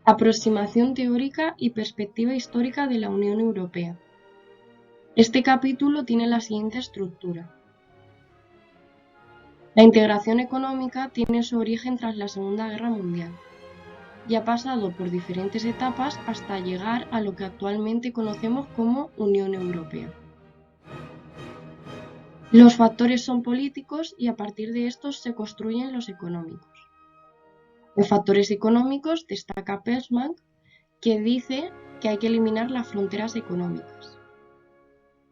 Aproximación teórica y perspectiva histórica de la Unión Europea. Este capítulo tiene la siguiente estructura. La integración económica tiene su origen tras la Segunda Guerra Mundial y ha pasado por diferentes etapas hasta llegar a lo que actualmente conocemos como Unión Europea. Los factores son políticos y a partir de estos se construyen los económicos. En factores económicos destaca Persman, que dice que hay que eliminar las fronteras económicas,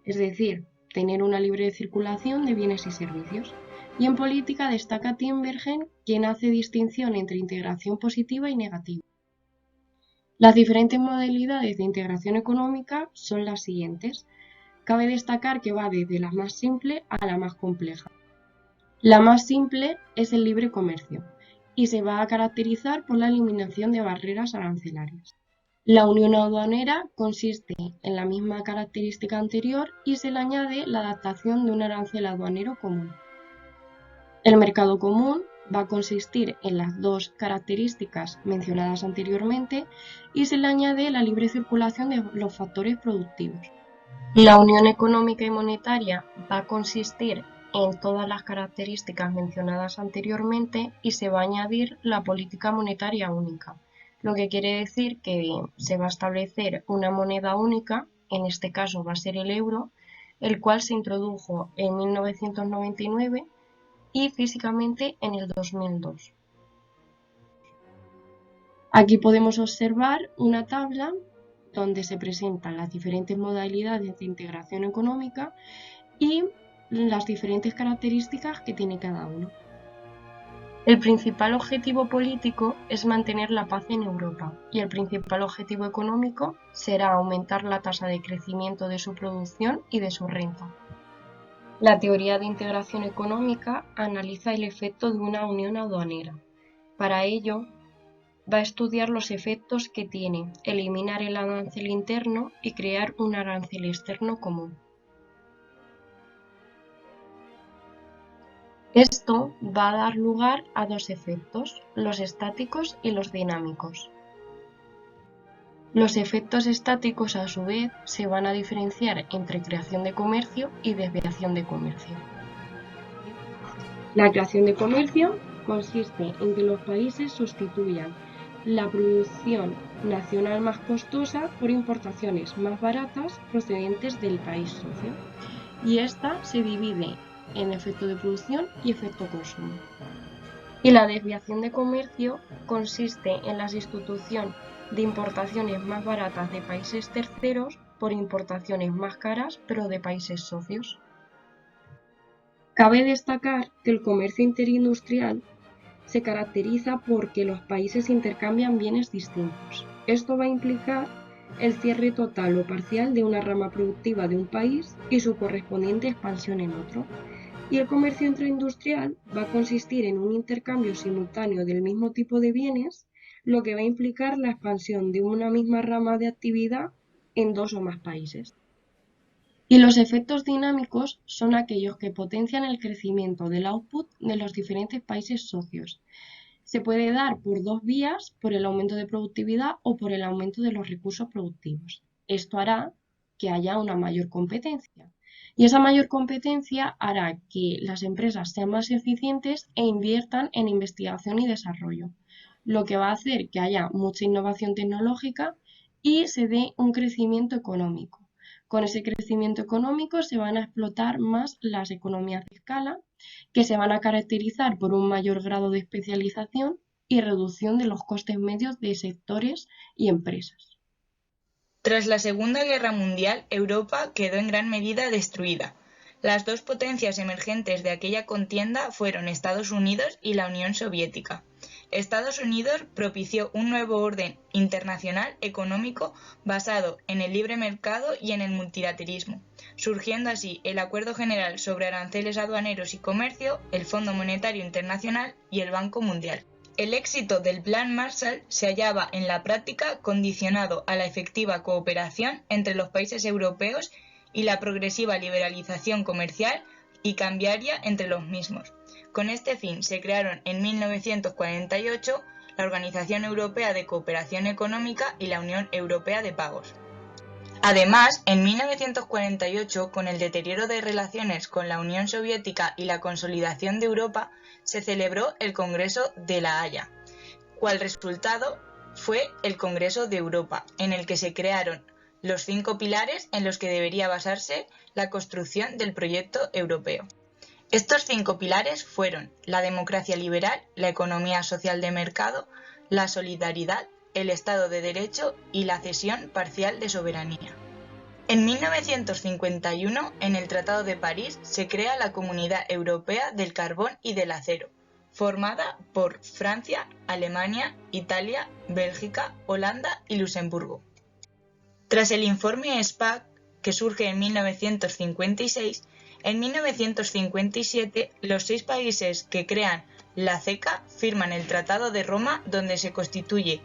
es decir, tener una libre circulación de bienes y servicios. Y en política destaca Tinbergen, quien hace distinción entre integración positiva y negativa. Las diferentes modalidades de integración económica son las siguientes. Cabe destacar que va desde la más simple a la más compleja. La más simple es el libre comercio y se va a caracterizar por la eliminación de barreras arancelarias. La unión aduanera consiste en la misma característica anterior y se le añade la adaptación de un arancel aduanero común. El mercado común va a consistir en las dos características mencionadas anteriormente y se le añade la libre circulación de los factores productivos. La unión económica y monetaria va a consistir en todas las características mencionadas anteriormente y se va a añadir la política monetaria única, lo que quiere decir que se va a establecer una moneda única, en este caso va a ser el euro, el cual se introdujo en 1999 y físicamente en el 2002. Aquí podemos observar una tabla donde se presentan las diferentes modalidades de integración económica y las diferentes características que tiene cada uno. El principal objetivo político es mantener la paz en Europa y el principal objetivo económico será aumentar la tasa de crecimiento de su producción y de su renta. La teoría de integración económica analiza el efecto de una unión aduanera. Para ello, va a estudiar los efectos que tiene eliminar el arancel interno y crear un arancel externo común. Esto va a dar lugar a dos efectos, los estáticos y los dinámicos. Los efectos estáticos, a su vez, se van a diferenciar entre creación de comercio y desviación de comercio. La creación de comercio consiste en que los países sustituyan la producción nacional más costosa por importaciones más baratas procedentes del país socio, y esta se divide en efecto de producción y efecto consumo. Y la desviación de comercio consiste en la sustitución de importaciones más baratas de países terceros por importaciones más caras pero de países socios. Cabe destacar que el comercio interindustrial se caracteriza porque los países intercambian bienes distintos. Esto va a implicar el cierre total o parcial de una rama productiva de un país y su correspondiente expansión en otro. Y el comercio intraindustrial va a consistir en un intercambio simultáneo del mismo tipo de bienes, lo que va a implicar la expansión de una misma rama de actividad en dos o más países. Y los efectos dinámicos son aquellos que potencian el crecimiento del output de los diferentes países socios. Se puede dar por dos vías, por el aumento de productividad o por el aumento de los recursos productivos. Esto hará que haya una mayor competencia. Y esa mayor competencia hará que las empresas sean más eficientes e inviertan en investigación y desarrollo, lo que va a hacer que haya mucha innovación tecnológica y se dé un crecimiento económico. Con ese crecimiento económico se van a explotar más las economías de escala, que se van a caracterizar por un mayor grado de especialización y reducción de los costes medios de sectores y empresas. Tras la Segunda Guerra Mundial, Europa quedó en gran medida destruida. Las dos potencias emergentes de aquella contienda fueron Estados Unidos y la Unión Soviética. Estados Unidos propició un nuevo orden internacional económico basado en el libre mercado y en el multilateralismo, surgiendo así el Acuerdo General sobre Aranceles Aduaneros y Comercio, el Fondo Monetario Internacional y el Banco Mundial. El éxito del Plan Marshall se hallaba en la práctica condicionado a la efectiva cooperación entre los países europeos y la progresiva liberalización comercial y cambiaria entre los mismos. Con este fin se crearon en 1948 la Organización Europea de Cooperación Económica y la Unión Europea de Pagos. Además, en 1948, con el deterioro de relaciones con la Unión Soviética y la consolidación de Europa, se celebró el Congreso de La Haya, cual resultado fue el Congreso de Europa, en el que se crearon los 5 pilares en los que debería basarse la construcción del proyecto europeo. Estos 5 pilares fueron la democracia liberal, la economía social de mercado, la solidaridad, el Estado de Derecho y la cesión parcial de soberanía. En 1951, en el Tratado de París, se crea la Comunidad Europea del Carbón y del Acero, formada por Francia, Alemania, Italia, Bélgica, Holanda y Luxemburgo. Tras el informe SPAC, que surge en 1956, en 1957 los 6 países que crean la CECA firman el Tratado de Roma, donde se constituye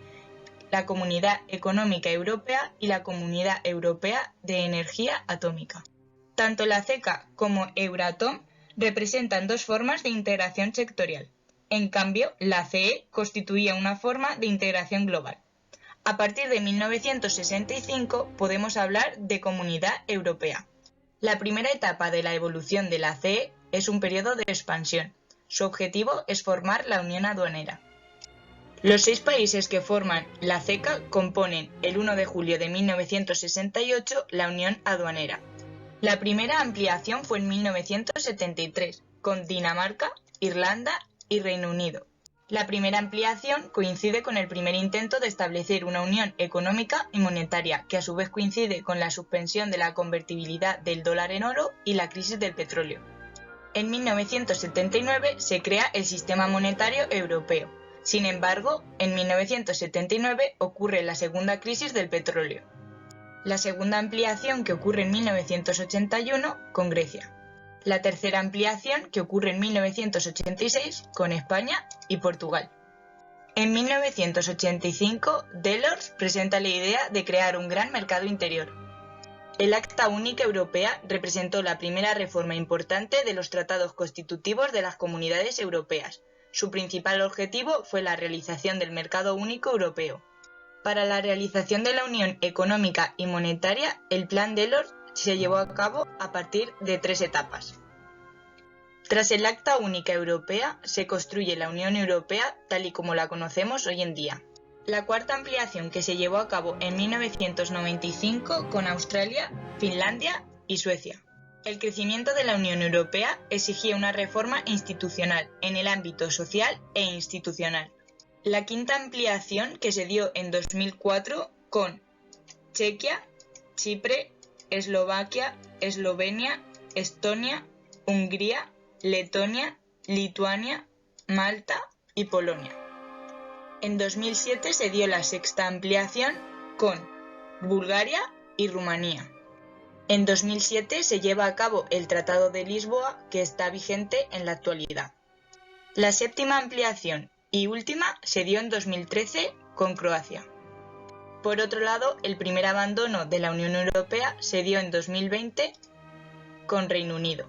la Comunidad Económica Europea y la Comunidad Europea de Energía Atómica. Tanto la CECA como Euratom representan 2 formas de integración sectorial. En cambio, la CE constituía una forma de integración global. A partir de 1965 podemos hablar de Comunidad Europea. La primera etapa de la evolución de la CE es un periodo de expansión. Su objetivo es formar la Unión Aduanera. Los 6 países que forman la CECA componen el 1 de julio de 1968 la Unión Aduanera. La primera ampliación fue en 1973, con Dinamarca, Irlanda y Reino Unido. La primera ampliación coincide con el primer intento de establecer una unión económica y monetaria, que a su vez coincide con la suspensión de la convertibilidad del dólar en oro y la crisis del petróleo. En 1979 se crea el Sistema Monetario Europeo. Sin embargo, en 1979 ocurre la segunda crisis del petróleo. La segunda ampliación, que ocurre en 1981, con Grecia. La tercera ampliación, que ocurre en 1986, con España y Portugal. En 1985, Delors presenta la idea de crear un gran mercado interior. El Acta Única Europea representó la primera reforma importante de los tratados constitutivos de las comunidades europeas. Su principal objetivo fue la realización del mercado único europeo. Para la realización de la Unión Económica y Monetaria, el Plan Delors se llevó a cabo a partir de 3 etapas. Tras el Acta Única Europea, se construye la Unión Europea tal y como la conocemos hoy en día. La cuarta ampliación, que se llevó a cabo en 1995 con Australia, Finlandia y Suecia. El crecimiento de la Unión Europea exigía una reforma institucional en el ámbito social e institucional. La quinta ampliación, que se dio en 2004 con Chequia, Chipre, Eslovaquia, Eslovenia, Estonia, Hungría, Letonia, Lituania, Malta y Polonia. En 2007 se dio la sexta ampliación con Bulgaria y Rumanía. En 2007 se lleva a cabo el Tratado de Lisboa, que está vigente en la actualidad. La séptima ampliación y última se dio en 2013 con Croacia. Por otro lado, el primer abandono de la Unión Europea se dio en 2020 con Reino Unido.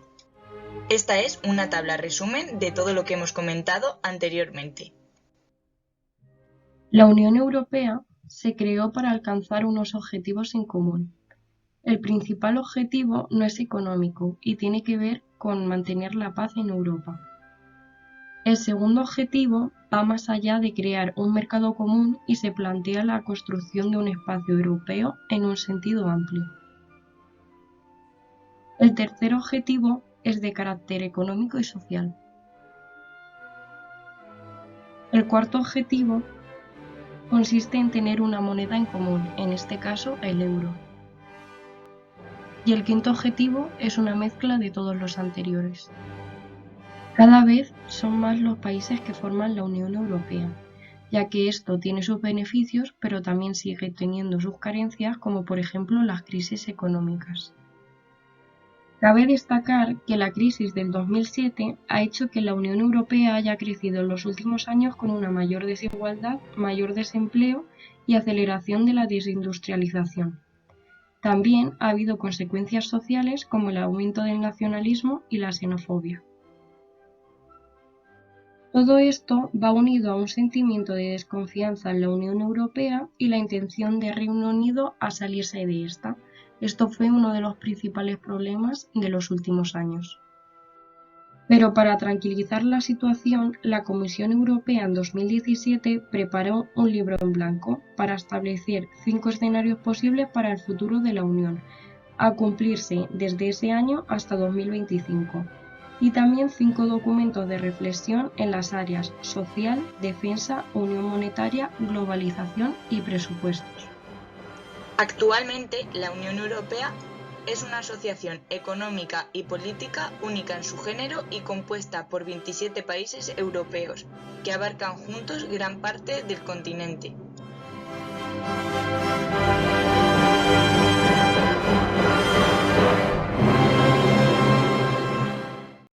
Esta es una tabla resumen de todo lo que hemos comentado anteriormente. La Unión Europea se creó para alcanzar unos objetivos en común. El principal objetivo no es económico y tiene que ver con mantener la paz en Europa. El segundo objetivo va más allá de crear un mercado común y se plantea la construcción de un espacio europeo en un sentido amplio. El tercer objetivo es de carácter económico y social. El cuarto objetivo consiste en tener una moneda en común, en este caso el euro. Y el quinto objetivo es una mezcla de todos los anteriores. Cada vez son más los países que forman la Unión Europea, ya que esto tiene sus beneficios, pero también sigue teniendo sus carencias, como por ejemplo las crisis económicas. Cabe destacar que la crisis del 2007 ha hecho que la Unión Europea haya crecido en los últimos años con una mayor desigualdad, mayor desempleo y aceleración de la desindustrialización. También ha habido consecuencias sociales como el aumento del nacionalismo y la xenofobia. Todo esto va unido a un sentimiento de desconfianza en la Unión Europea y la intención de Reino Unido a salirse de esta. Esto fue uno de los principales problemas de los últimos años. Pero para tranquilizar la situación, la Comisión Europea en 2017 preparó un libro en blanco para establecer 5 escenarios posibles para el futuro de la Unión, a cumplirse desde ese año hasta 2025, y también 5 documentos de reflexión en las áreas social, defensa, unión monetaria, globalización y presupuestos. Actualmente, la Unión Europea es una asociación económica y política única en su género y compuesta por 27 países europeos, que abarcan juntos gran parte del continente.